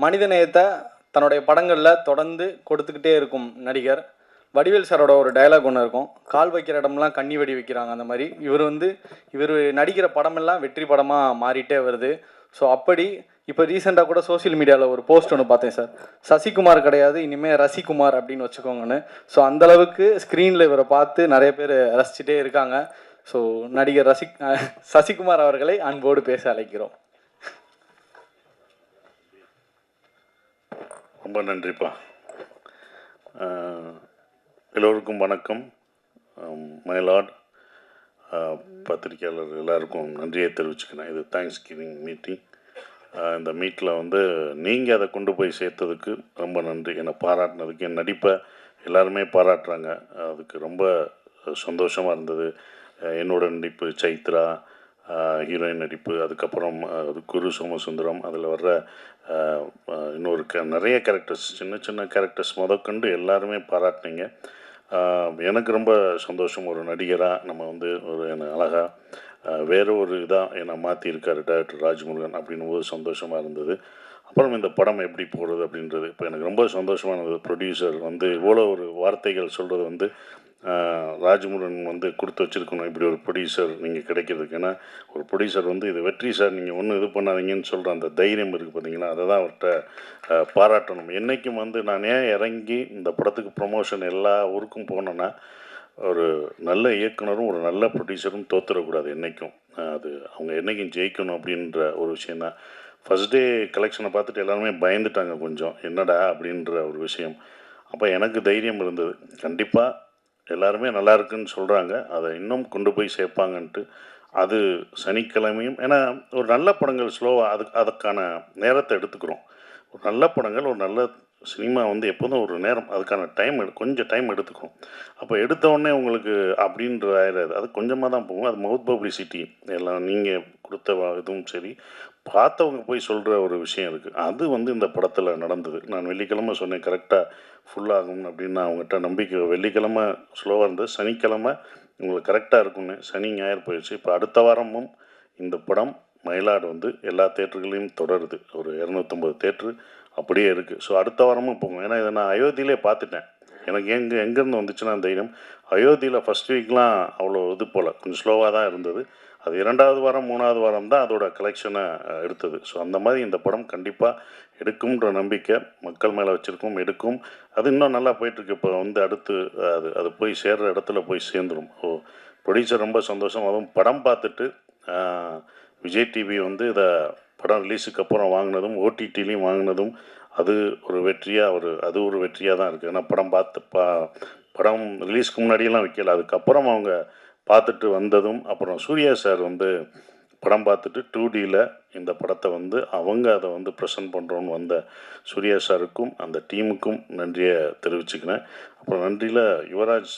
மனிதநேயத்தை தன்னுடைய படங்களில் தொடர்ந்து கொடுத்துக்கிட்டே இருக்கும் நடிகர் வடிவேல் சாரோட ஒரு டயலாக் ஒன்று இருக்கும். கால் வைக்கிற இடம்லாம் கண்ணி வெடி வைக்கிறாங்க. அந்த மாதிரி இவர் நடிக்கிற படமெல்லாம் வெற்றி படமாக மாறிட்டே வருது. ஸோ அப்படி இப்போ ரீசெண்டாக கூட சோசியல் மீடியாவில் ஒரு போஸ்ட் ஒன்று பார்த்தேன் சார். சசிகுமார் கிடையாது, இனிமேல் ரசிகுமார் அப்படின்னு வச்சுக்கோங்கன்னு. ஸோ அந்தளவுக்கு ஸ்க்ரீனில் இவரை பார்த்து நிறைய பேர் ரசிச்சுட்டே இருக்காங்க. ஸோ நடிகர் சசிகுமார் அவர்களை அன்போடு பேச அழைக்கிறோம். ரொம்ப நன்றிப்பா. எல்லோருக்கும் வணக்கம். மயிலாட் பத்திரிகையாளர் எல்லாருக்கும் நன்றியை தெரிவிச்சுக்கிறேன். இது தேங்க்ஸ் கிவிங் மீட்டிங். இந்த மீட்டில் நீங்கள் அதை கொண்டு போய் சேர்த்ததுக்கு ரொம்ப நன்றி. என்னை பாராட்டினதுக்கு, என் நடிப்பை எல்லாருமே பாராட்டுறாங்க. அதுக்கு ரொம்ப சந்தோஷமாக இருந்தது. என்னோட நடிப்பு, சைத்ரா ஹீரோயின் நடிப்பு, அதுக்கப்புறம் குரு சோமசுந்தரம், அதில் வர்ற இன்னொரு நிறைய கேரக்டர்ஸ், சின்ன சின்ன கேரக்டர்ஸ் முதற்கொண்டு எல்லாருமே பாராட்டினீங்க. எனக்கு ரொம்ப சந்தோஷம். ஒரு நடிகராக நம்ம ஒரு என்னை அழகாக வேறு ஒரு இதாக என்னை மாற்றியிருக்காரு டைரக்டர் ராஜ்முருகன் அப்படின்னும் போது சந்தோஷமாக இருந்தது. அப்புறம் இந்த படம் எப்படி போகிறது அப்படின்றது இப்போ எனக்கு ரொம்ப சந்தோஷமானது. ப்ரொடியூசர் இவ்வளோ ஒரு வார்த்தைகள் சொல்கிறது ராஜ்முருகன் கொடுத்து வச்சுருக்கணும். இப்படி ஒரு ப்ரொடியூசர் நீங்கள் கிடைக்கிறதுக்கு. ஏன்னா ஒரு ப்ரொடியூசர் இது வெற்றி சார், நீங்கள் ஒன்றும் இது பண்ணாதீங்கன்னு சொல்கிற அந்த தைரியம் இருக்குது பார்த்தீங்களா, அதை தான் அவர்கிட்ட பாராட்டணும். என்றைக்கும் நான் ஏன் இறங்கி இந்த படத்துக்கு ப்ரொமோஷன் எல்லா ஊருக்கும் போனேன்னா, ஒரு நல்ல இயக்குனரும் ஒரு நல்ல ப்ரொடியூசரும் தோற்றுடக்கூடாது என்றைக்கும். அது அவங்க என்றைக்கும் ஜெயிக்கணும் அப்படின்ற ஒரு விஷயந்தான். ஃபஸ்ட் டே கலெக்ஷனை பார்த்துட்டு எல்லாருமே பயந்துட்டாங்க கொஞ்சம், என்னடா அப்படின்ற ஒரு விஷயம். அப்போ எனக்கு தைரியம் இருந்தது, கண்டிப்பாக எல்லாருமே நல்லா இருக்குன்னு சொல்கிறாங்க, அதை இன்னும் கொண்டு போய் சேர்ப்பாங்கன்ட்டு. அது சனிக்கிழமையும், ஏன்னா ஒரு நல்ல படங்கள் ஸ்லோவாக அதுக்கான நேரத்தை எடுத்துக்கிறோம். ஒரு நல்ல படங்கள், ஒரு நல்ல சினிமா எப்போதும் ஒரு நேரம், அதுக்கான கொஞ்சம் டைம் எடுத்துக்கும். அப்போ எடுத்தோடனே உங்களுக்கு அப்படின்ற ஆயிடாது. அது கொஞ்சமாக தான் போகும். அது மவுத் பப்ளிசிட்டி எல்லாம் நீங்கள் கொடுத்த இதுவும் சரி, பார்த்தவங்க போய் சொல்கிற ஒரு விஷயம் இருக்குது. அது இந்த படத்தில் நடந்தது. நான் வெள்ளிக்கிழமை சொன்னேன் கரெக்டாக ஃபுல்லாகும் அப்படின்னு. அவங்ககிட்ட நம்பிக்கை. வெள்ளிக்கிழமை ஸ்லோவாக இருந்தது, சனிக்கிழமை உங்களுக்கு கரெக்டாக இருக்குன்னு. சனி ஞாயிறு போயிடுச்சு. இப்போ அடுத்த வாரமும் இந்த படம் மயிலாடு எல்லா தேட்டர்களையும் தொடருது. ஒரு 250 தேட்ரு அப்படியே இருக்குது. ஸோ அடுத்த வாரமும் போகும். ஏன்னா இதை நான் அயோத்தியிலே பார்த்துட்டேன். எனக்கு எங்கேருந்து வந்துச்சுன்னா தைரியம். அயோத்தியில் ஃபஸ்ட் வீக்லாம் அவ்வளோ இது போல் கொஞ்சம் ஸ்லோவாக தான் இருந்தது. அது 2வது வாரம் 3வது வாரம் தான் அதோட கலெக்ஷனை எடுத்தது. ஸோ அந்த மாதிரி இந்த படம் கண்டிப்பாக எடுக்கும்ன்ற நம்பிக்கை மக்கள் மேலே வச்சுருக்கோம். எடுக்கும். அது இன்னும் நல்லா போயிட்டுருக்கு. இப்போ அடுத்து அது போய் சேர்கிற இடத்துல போய் சேர்ந்துடும். ப்ரொடியூசர் ரொம்ப சந்தோஷம். அதுவும் படம் பார்த்துட்டு விஜய் டிவி இதை படம் ரிலீஸுக்கு அப்புறம் வாங்கினதும், ஓடிடிலையும் வாங்கினதும், அது ஒரு வெற்றியாக அது ஒரு வெற்றியாக தான் இருக்குது. ஏன்னா படம் ரிலீஸ்க்கு முன்னாடியெல்லாம் வைக்கல, அதுக்கப்புறம் அவங்க பார்த்துட்டு வந்ததும், அப்புறம் சூர்யா சார் படம் பார்த்துட்டு 2Dயில் இந்த படத்தை அவங்க அதை ப்ரெசென்ட் பண்ணுறோன்னு வந்த சூர்யா சாருக்கும் அந்த டீமுக்கும் நன்றியை தெரிவிச்சுக்கிறேன். அப்புறம் நன்றியில் யுவராஜ்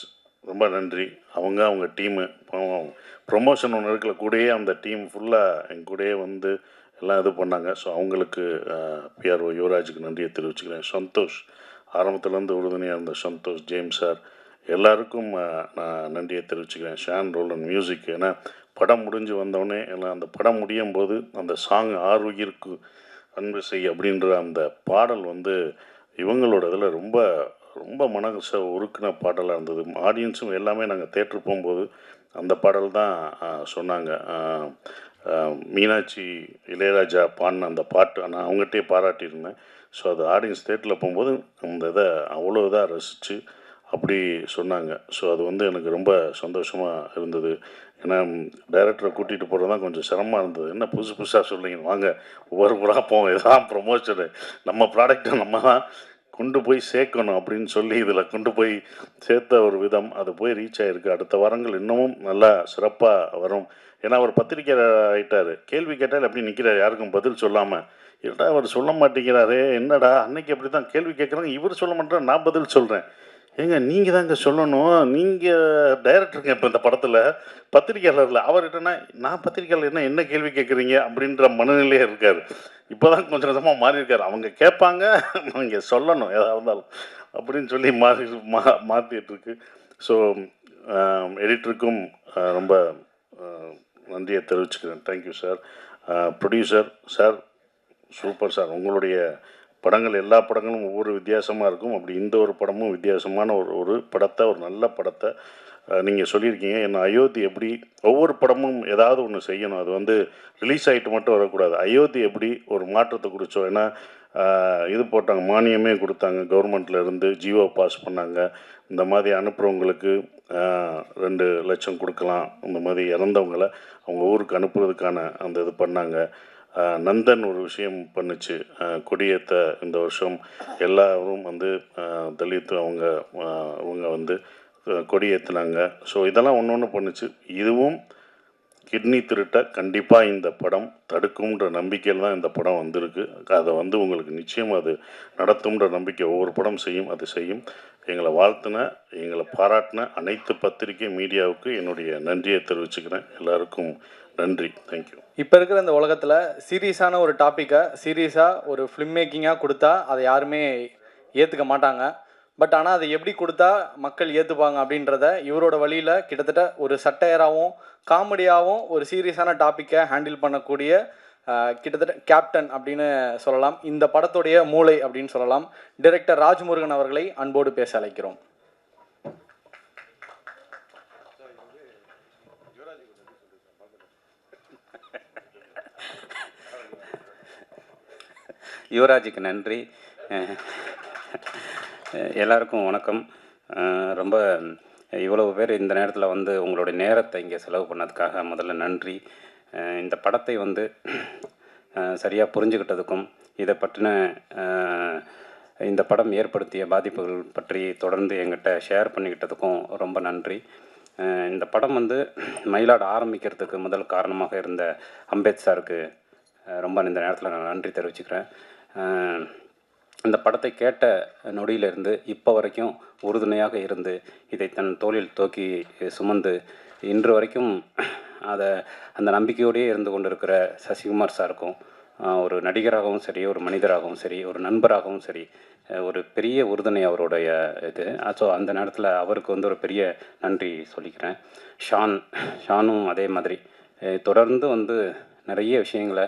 ரொம்ப நன்றி. அவங்க டீமு ப்ரொமோஷன் ஒன்று இருக்கல, கூடயே அந்த டீம் ஃபுல்லாக என் கூடயே எல்லாம் இது பண்ணாங்க. ஸோ அவங்களுக்கு பிஆர்ஓ யுவராஜுக்கு நன்றியை தெரிவிச்சுக்கிறேன். சந்தோஷ் ஆரம்பத்துலேருந்து உறுதுணையாக இருந்த சந்தோஷ், ஜேம்ஸ் சார் எல்லாருக்கும் நான் நன்றியை தெரிவிச்சுக்கிறேன். ஷான் ரோலன் மியூசிக். ஏன்னா படம் முடிஞ்சு வந்தோடனே எல்லாம் அந்த படம் முடியும் போது அந்த சாங் ஆறுயிருக்கு அன்பு செய் அப்படின்ற அந்த பாடல் இவங்களோட இதில் ரொம்ப ரொம்ப மனசை உருக்கின பாடலாக இருந்தது. ஆடியன்ஸும் எல்லாமே நாங்கள் தேட்டர் போகும்போது அந்த பாடல் தான் சொன்னாங்க. மீனாட்சி இளையராஜா பாடின அந்த பாட்டு நான் அவங்ககிட்டயே பாராட்டியிருந்தேன். ஸோ அது ஆடியன்ஸ் தேட்டரில் போகும்போது அந்த இதை அவ்வளோ இதாக ரசித்து அப்படி சொன்னாங்க. ஸோ அது எனக்கு ரொம்ப சந்தோஷமாக இருந்தது. ஏன்னா டைரக்டரை கூட்டிகிட்டு போகிறது தான் கொஞ்சம் சிரமமாக இருந்தது. என்ன புதுசு புதுசாக சொல்லிங்க, வாங்க ஒவ்வொரு புறாக போவோம், இதுதான் ப்ரொமோஷனு, நம்ம ப்ராடக்டை நம்ம தான் கொண்டு போய் சேர்க்கணும் அப்படின்னு சொல்லி இதில் கொண்டு போய் சேர்த்த ஒரு விதம் அது போய் ரீச் ஆகிருக்கு. அடுத்த வாரங்கள் இன்னமும் நல்லா சிறப்பாக வரும். ஏன்னா அவர் பத்திரிக்கை ஆகிட்டார். கேள்வி கேட்டால் எப்படி நிற்கிறார், யாருக்கும் பதில் சொல்லாமல். என்னடா அவர் சொல்ல மாட்டேங்கிறாரே, என்னடா அன்னைக்கு அப்படி தான் கேள்வி கேட்குறாங்க, இவர் சொல்ல மாட்டேன், நான் பதில் சொல்கிறேன். ஏங்க நீங்கள் தாங்க சொல்லணும், நீங்கள் டைரக்டருங்க. இப்போ இந்த படத்தில் பத்திரிக்கையாளரில் அவர்கிட்டனா நான் பத்திரிக்கையாளர் என்ன கேள்வி கேட்குறீங்க அப்படின்ற மனநிலையே இருக்கார். இப்போ தான் கொஞ்சம் கொஞ்சமாக மாறியிருக்காரு. அவங்க கேட்பாங்க, அவங்க சொல்லணும் எதாக இருந்தாலும் அப்படின்னு சொல்லி மாற்றிட்டுருக்கு. ஸோ எடிட்டருக்கும் ரொம்ப நன்றியை தெரிவிச்சுக்கிறேன். Thank you sir. Producer sir, super sir. உங்களுடைய படங்கள் எல்லா படங்களும் ஒவ்வொரு வித்தியாசமாக இருக்கும். அப்படி இந்த ஒரு படமும் வித்தியாசமான ஒரு படத்தை, ஒரு நல்ல படத்தை நீங்கள் சொல்லியிருக்கீங்க. என்ன அயோத்தி எப்படி ஒவ்வொரு படமும் ஏதாவது ஒன்று செய்யணும். அது வந்து ரிலீஸ் ஆகிட்டு மட்டும் வரக்கூடாது. அயோத்தி எப்படி ஒரு மாற்றத்தை குறிச்சோம். ஏன்னா இது போட்டாங்க, மானியமே கொடுத்தாங்க, கவர்மெண்ட்லேருந்து ஜியோ பாஸ் பண்ணாங்க. இந்த மாதிரி அனுப்புகிறவங்களுக்கு 2 லட்சம் கொடுக்கலாம். இந்த மாதிரி இறந்தவங்கள அவங்க ஊருக்கு அனுப்புறதுக்கான அந்த இது பண்ணாங்க. நந்தன் ஒரு விஷயம் பண்ணுச்சு, கொடியேற்ற இந்த வருஷம் எல்லாரும் வந்து தலித் அவங்க வந்து கொடியேற்றினாங்க. ஸோ இதெல்லாம் ஒன்று ஒன்று பண்ணுச்சு. இதுவும் கிட்னி திருட்டை கண்டிப்பாக இந்த படம் தடுக்கும்ன்ற நம்பிக்கையில் தான் இந்த படம் வந்திருக்கு. அதை வந்து உங்களுக்கு நிச்சயம் அது நடத்தும்ன்ற நம்பிக்கை ஒவ்வொரு படம் செய்யும், அது செய்யும். எங்களை வாழ்த்தின, எங்களை பாராட்டின அனைத்து பத்திரிகை மீடியாவுக்கு என்னுடைய நன்றியை தெரிவிச்சுக்கிறேன். எல்லாருக்கும் நன்றி. தேங்க்யூ. இப்போ இருக்கிற இந்த உலகத்தில் சீரியஸான ஒரு டாப்பிக்கை சீரியஸாக ஒரு ஃபிலிம் மேக்கிங்காக கொடுத்தா அதை யாருமே ஏற்றுக்க மாட்டாங்க. பட் ஆனால் அதை எப்படி கொடுத்தா மக்கள் ஏற்றுப்பாங்க அப்படின்றத இவரோட வழியில் கிட்டத்தட்ட ஒரு சட்டையராகவும் காமெடியாகவும் ஒரு சீரியஸான டாப்பிக்கை ஹேண்டில் பண்ணக்கூடிய கிட்டத்தட்ட கேப்டன் அப்படின்னு சொல்லலாம். இந்த படத்துடைய மூளை அப்படின்னு சொல்லலாம். டைரக்டர் ராஜ்முருகன் அவர்களை அன்போடு பேச அழைக்கிறோம். யுவராஜுக்கு நன்றி. எல்லாருக்கும் வணக்கம். ரொம்ப இவ்வளவு பேர் இந்த நேரத்தில் வந்து உங்களுடைய நேரத்தை இங்கே செலவு பண்ணதுக்காக முதல்ல நன்றி. இந்த படத்தை வந்து சரியாக புரிஞ்சுக்கிட்டதுக்கும் இதை பற்றின இந்த படம் ஏற்படுத்திய பாதிப்புகள் பற்றி தொடர்ந்து எங்கிட்ட ஷேர் பண்ணிக்கிட்டதுக்கும் ரொம்ப நன்றி. இந்த படம் வந்து மயிலாட ஆரம்பிக்கிறதுக்கு முதல் காரணமாக இருந்த அம்பேத் சாருக்கு ரொம்ப இந்த நேரத்தில் நான் நன்றி தெரிவிச்சுக்கிறேன். இந்த படத்தை கேட்ட நொடியிலிருந்து இப்போ வரைக்கும் உறுதுணையாக இருந்து இதை தன் தோளில் தூக்கி சுமந்து இன்று வரைக்கும் அந்த நம்பிக்கையோடையே இருந்து கொண்டிருக்கிற சசிகுமார் சாருக்கும், ஒரு நடிகராகவும் சரி, ஒரு மனிதராகவும் சரி, ஒரு நண்பராகவும் சரி, ஒரு பெரிய உறுதுணை அவருடைய இது. ஸோ அந்த நேரத்தில் அவருக்கு வந்து ஒரு பெரிய நன்றி சொல்லிக்கிறேன். ஷானும் அதே மாதிரி தொடர்ந்து வந்து நிறைய விஷயங்களை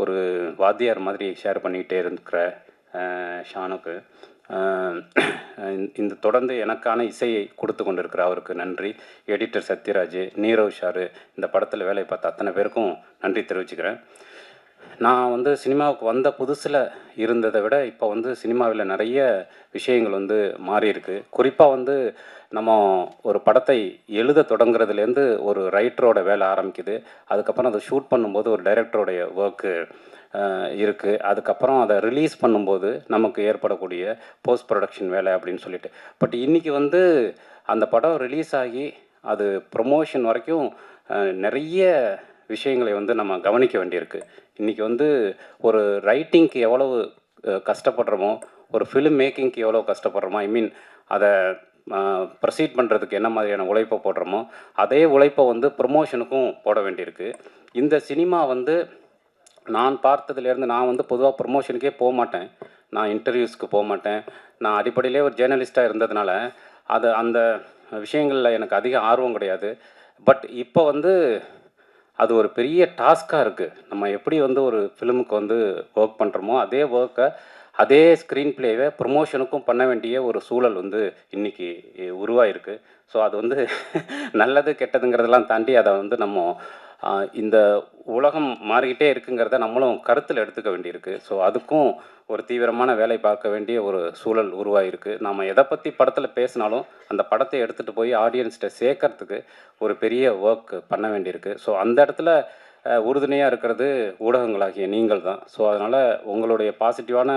ஒரு வாத்தியார் மாதிரி ஷேர் பண்ணிக்கிட்டே இருக்கிற ஷானுக்கு, இந்த தொடர்ந்து எனக்கான இசையை கொடுத்து கொண்டிருக்கிற அவருக்கு நன்றி. எடிட்டர் சத்யராஜ், நீரவ் ஷாரு, இந்த படத்தில் வேலை பார்த்த அத்தனை பேருக்கும் நன்றி தெரிவிச்சுக்கிறேன். நான் வந்து சினிமாவுக்கு வந்த புதுசில் இருந்ததை விட இப்போ வந்து சினிமாவில் நிறைய விஷயங்கள் வந்து மாறி இருக்குது. குறிப்பாக வந்து நம்ம ஒரு படத்தை எழுத தொடங்குறதுலேருந்து ஒரு ரைட்டரோட வேலை ஆரம்பிக்குது. அதுக்கப்புறம் அதை ஷூட் பண்ணும்போது ஒரு டைரக்டரோடைய ஒர்க்கு இருக்குது. அதுக்கப்புறம் அதை ரிலீஸ் பண்ணும்போது நமக்கு ஏற்படக்கூடிய போஸ்ட் ப்ரொடக்ஷன் வேலை அப்படின்னு சொல்லிட்டு. பட் இன்றைக்கி வந்து அந்த படம் ரிலீஸ் ஆகி அது ப்ரொமோஷன் வரைக்கும் நிறைய விஷயங்களை வந்து நம்ம கவனிக்க வேண்டியிருக்கு. இன்றைக்கி வந்து ஒரு ரைட்டிங்க்கு எவ்வளவு கஷ்டப்படுறோமோ, ஒரு ஃபிலிம் மேக்கிங்க்கு எவ்வளோ கஷ்டப்படுறோமோ, ஐ மீன் அதை ப்ரொசீட் பண்ணுறதுக்கு என்ன மாதிரியான உழைப்பை போடுறோமோ அதே உழைப்பை வந்து ப்ரொமோஷனுக்கும் போட வேண்டியிருக்கு. இந்த சினிமா வந்து நான் பார்த்ததுலேருந்து, நான் வந்து பொதுவாக ப்ரொமோஷனுக்கே போக மாட்டேன், நான் இன்டர்வியூஸ்க்கு போக மாட்டேன். நான் அடிப்படையிலே ஒரு ஜேர்னலிஸ்ட்டாக இருந்ததுனால அந்த விஷயங்களில் எனக்கு அதிக ஆர்வம் கிடையாது. பட் இப்போ வந்து அது ஒரு பெரிய டாஸ்காக இருக்குது. நம்ம எப்படி வந்து ஒரு ஃபிலிமுக்கு வந்து ஒர்க் பண்ணுறோமோ அதே ஒர்க்கை, அதே ஸ்க்ரீன் பிளேவை ப்ரொமோஷனுக்கும் பண்ண வேண்டிய ஒரு சூழல் வந்து இன்றைக்கி உருவாயிருக்கு. ஸோ அது வந்து நல்லது கெட்டதுங்கிறதெல்லாம் தாண்டி அதை வந்து நம்ம இந்த உலகம் மாறிக்கிட்டே இருக்குங்கிறத நம்மளும் கருத்தில் எடுத்துக்க வேண்டியிருக்கு. ஸோ அதுக்கும் ஒரு தீவிரமான வேலை பார்க்க வேண்டிய ஒரு சூழல் உருவாகிருக்கு. நாம் எதை பற்றி படத்தில் பேசினாலும் அந்த படத்தை எடுத்துகிட்டு போய் ஆடியன்ஸ்கிட்ட சேர்க்கறதுக்கு ஒரு பெரிய ஒர்க் பண்ண வேண்டியிருக்கு. ஸோ அந்த இடத்துல உறுதுணையாக இருக்கிறது ஊடகங்களாகிய நீங்கள் தான். ஸோ அதனால் உங்களுடைய பாசிட்டிவான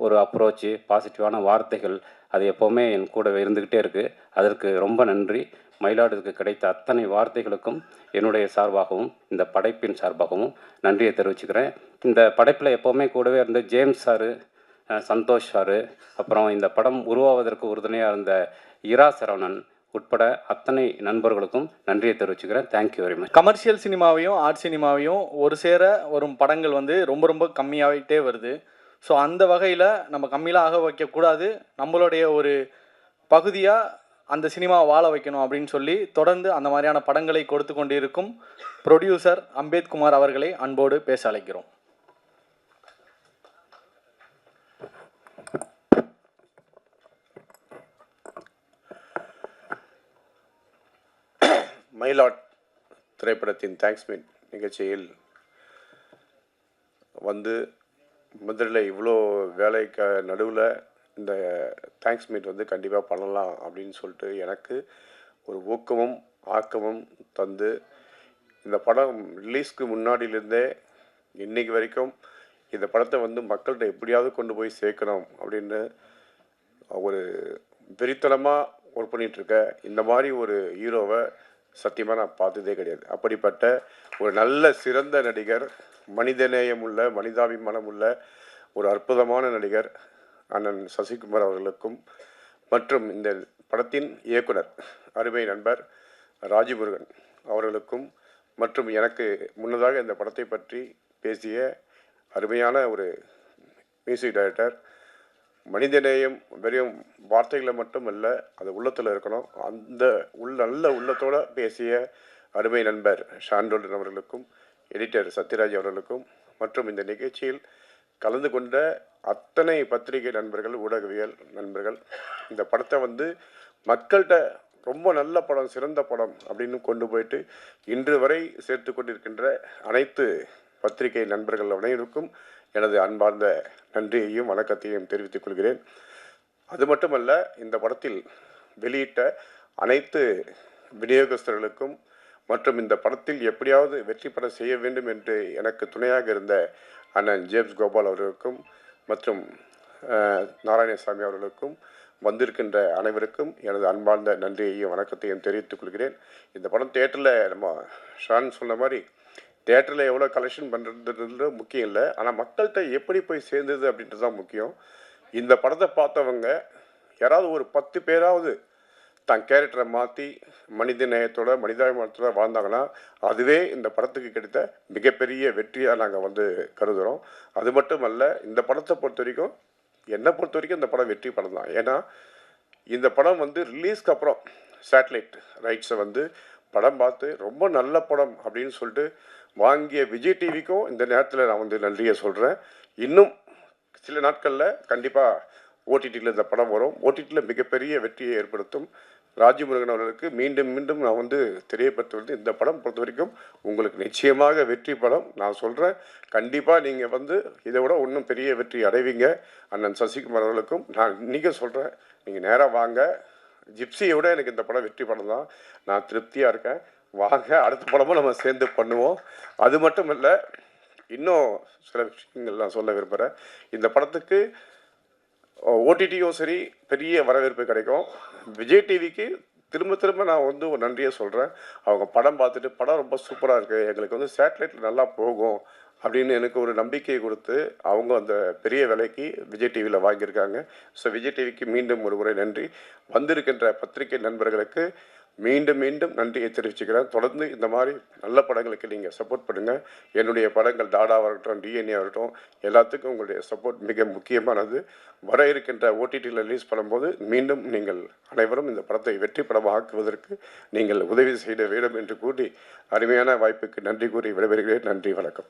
ஒரு அப்ரோச்சு, பாசிட்டிவான வார்த்தைகள் அது எப்போவுமே என் கூட இருந்துக்கிட்டே இருக்குது. அதற்கு ரொம்ப நன்றி. மயிலாடுதுக்கு கிடைத்த அத்தனை வார்த்தைகளுக்கும் என்னுடைய சார்பாகவும் இந்த படைப்பின் சார்பாகவும் நன்றியை தெரிவிச்சுக்கிறேன். இந்த படைப்பில் எப்போவுமே கூடவே இருந்த ஜேம்ஸ் சாரு, சந்தோஷ் சாரு, அப்புறம் இந்த படம் உருவாவதற்கு உறுதுணையாக இருந்த இரா சரவணன் உட்பட அத்தனை நண்பர்களுக்கும் நன்றியை தெரிவிச்சுக்கிறேன். Thank you very much. கமர்ஷியல் சினிமாவையும் ஆர்ட் சினிமாவையும் ஒரு சேர வரும் படங்கள் வந்து ரொம்ப ரொம்ப கம்மியாகிட்டே வருது. ஸோ அந்த வகையில் நம்ம கம்மியெலாம் ஆக வைக்கக்கூடாது, நம்மளுடைய ஒரு பகுதியாக அந்த சினிமாவை வாழ வைக்கணும் அப்படின்னு சொல்லி தொடர்ந்து அந்த மாதிரியான படங்களை கொடுத்து கொண்டிருக்கும் ப்ரொடியூசர் அம்பேத்குமார் அவர்களை அன்போடு பேச அழைக்கிறோம். மயிலாட் திரைப்படத்தின் தேங்க்ஸ் மீட் நிகழ்ச்சியில் வந்து முதல்ல இவ்வளோ வேலைக்கு நடுவில் இந்த தேங்க்ஸ் மீட் வந்து கண்டிப்பாக பண்ணலாம் அப்படின்னு சொல்லிட்டு எனக்கு ஒரு ஊக்கமும் ஆக்கமும் தந்து இந்த படம் ரிலீஸ்க்கு முன்னாடியிலேருந்தே இன்றைக்கி வரைக்கும் இந்த படத்தை வந்து மக்கள்கிட்ட எப்படியாவது கொண்டு போய் சேர்க்கணும் அப்படின்னு ஒரு வெறித்தனமாக ஒர்க் பண்ணிகிட்ருக்க இந்த மாதிரி ஒரு ஹீரோவை சத்தியமாக நான் பார்த்ததே கிடையாது. அப்படிப்பட்ட ஒரு நல்ல சிறந்த நடிகர், மனிதநேயம் உள்ள மனிதாபிமானம் உள்ள ஒரு அற்புதமான நடிகர் அண்ணன் சசிகுமார் அவர்களுக்கும் மற்றும் இந்த படத்தின் இயக்குனர் அருமை நண்பர் ராஜமுருகன் அவர்களுக்கும் மற்றும் எனக்கு முன்னதாக இந்த படத்தை பற்றி பேசிய அருமையான ஒரு மியூசிக் டைரக்டர், மனிதநேயம் வெறும் வார்த்தைகளை மட்டும் அல்ல, அது உள்ளத்தில் இருக்கணும், அந்த நல்ல உள்ளத்தோடு பேசிய அருமை நண்பர் ஷாண்டோல்டன் அவர்களுக்கும் எடிட்டர் சத்யராஜ் அவர்களுக்கும் மற்றும் இந்த நிகழ்ச்சியில் கலந்து கொண்ட அத்தனை பத்திரிகை நண்பர்கள், ஊடகவியல் நண்பர்கள், இந்த படத்தை வந்து மக்கள்கிட்ட ரொம்ப நல்ல படம், சிறந்த படம் அப்படின்னு கொண்டு போயிட்டு இன்று வரை சேர்த்து கொண்டிருக்கின்ற அனைத்து பத்திரிகை நண்பர்கள் அனைவருக்கும் எனது அன்பார்ந்த நன்றியையும் வணக்கத்தையும் தெரிவித்துக் கொள்கிறேன். அது மட்டுமல்ல, இந்த படத்தில் வெளியிட்ட அனைத்து விநியோகஸ்தர்களுக்கும் மற்றும் இந்த படத்தில் எப்படியாவது வெற்றி பெற செய்ய வேண்டும் என்று எனக்கு துணையாக இருந்த அண்ணன் ஜேம்ஸ் கோபால் அவர்களுக்கும் மற்றும் நாராயணசாமி அவர்களுக்கும் வந்திருக்கின்ற அனைவருக்கும் எனது அன்பார்ந்த நன்றியையும் வணக்கத்தையும் தெரிவித்துக் கொள்கிறேன். இந்த படம் தேட்டரில் நம்ம ஷான் சொன்ன மாதிரி தேட்டரில் எவ்வளோ கலெக்ஷன் பண்ணுறது முக்கியம் இல்லை, ஆனால் மக்கள்கிட்ட எப்படி போய் சேர்ந்தது அப்படின்றது தான் முக்கியம். இந்த படத்தை பார்த்தவங்க யாராவது ஒரு 10 பேராவது தன் கேரக்டரை மாற்றி மனித நேயத்தோட மனிதாபிமானத்தோட வாழ்ந்தாங்கன்னா அதுவே இந்த படத்துக்கு கிடைத்த மிகப்பெரிய வெற்றியாக நாங்கள் வந்து கருதுகிறோம். அது மட்டும் அல்ல, இந்த படத்தை பொறுத்த வரைக்கும் என்னை பொறுத்த வரைக்கும் இந்த படம் வெற்றி படம் தான். ஏன்னா இந்த படம் வந்து ரிலீஸ்க்கு அப்புறம் சேட்டலைட் ரைட்ஸை வந்து படம் பார்த்து ரொம்ப நல்ல படம் அப்படின்னு சொல்லிட்டு வாங்கிய விஜய் டிவிக்கும் இந்த நேரத்தில் நான் வந்து நன்றியை சொல்கிறேன். இன்னும் சில நாட்களில் கண்டிப்பாக ஓடிடியில் இந்த படம் வரும். ஓடிடியில் மிகப்பெரிய வெற்றியை ஏற்படுத்தும். ராஜமுருகன் அவர்களுக்கு மீண்டும் மீண்டும் நான் வந்து தெரியப்படுத்துவது, இந்த படம் பொறுத்த வரைக்கும் உங்களுக்கு நிச்சயமாக வெற்றி படம். நான் சொல்கிறேன், கண்டிப்பாக நீங்கள் வந்து இதை விட இன்னும் பெரிய வெற்றி அடைவீங்க. அண்ணன் சசிகுமார் அவர்களுக்கும் நான் இன்றைக்கி சொல்கிறேன், நீங்கள் நேராக வாங்க. ஜிப்சியை விட எனக்கு இந்த படம் வெற்றி படம் தான். நான் திருப்தியாக இருக்கேன். வாங்க, அடுத்த படமும் நம்ம சேர்ந்து பண்ணுவோம். அது மட்டும் இல்லை, இன்னும் சில விஷயங்கள் நான் சொல்ல விரும்புகிறேன். இந்த படத்துக்கு ஓடிடியும் சரி பெரிய வரவேற்பு கிடைக்கும். விஜய் டிவிக்கு திரும்ப திரும்ப நான் வந்து ஒரு நன்றியை சொல்கிறேன். அவங்க படம் பார்த்துட்டு படம் ரொம்ப சூப்பராக இருக்குது, எங்களுக்கு வந்து சேட்டலைட்டில் நல்லா போகும் அப்படின்னு எனக்கு ஒரு நம்பிக்கையை கொடுத்து அவங்க அந்த பெரிய விலைக்கு விஜய் டிவியில் வாங்கியிருக்காங்க. ஸோ விஜய் டிவிக்கு மீண்டும் ஒரு முறை நன்றி. வந்திருக்கின்ற பத்திரிகை நண்பர்களுக்கு மீண்டும் மீண்டும் நன்றியை தெரிவிச்சுக்கிறேன். தொடர்ந்து இந்த மாதிரி நல்ல படங்களுக்கு நீங்கள் சப்போர்ட் பண்ணுங்கள். என்னுடைய படங்கள் டாடாவாகட்டும், டிஎன்ஏ ஆகட்டும், எல்லாத்துக்கும் உங்களுடைய சப்போர்ட் மிக முக்கியமானது. வர இருக்கின்ற ஓடிடியில் ரிலீஸ் பண்ணும்போது மீண்டும் நீங்கள் அனைவரும் இந்த படத்தை வெற்றி படமாக ஆக்குவதற்கு நீங்கள் உதவி செய்ய வேண்டும் என்று கூறி அருமையான வாய்ப்புக்கு நன்றி கூறி விடைபெறுகிறேன். நன்றி, வணக்கம்.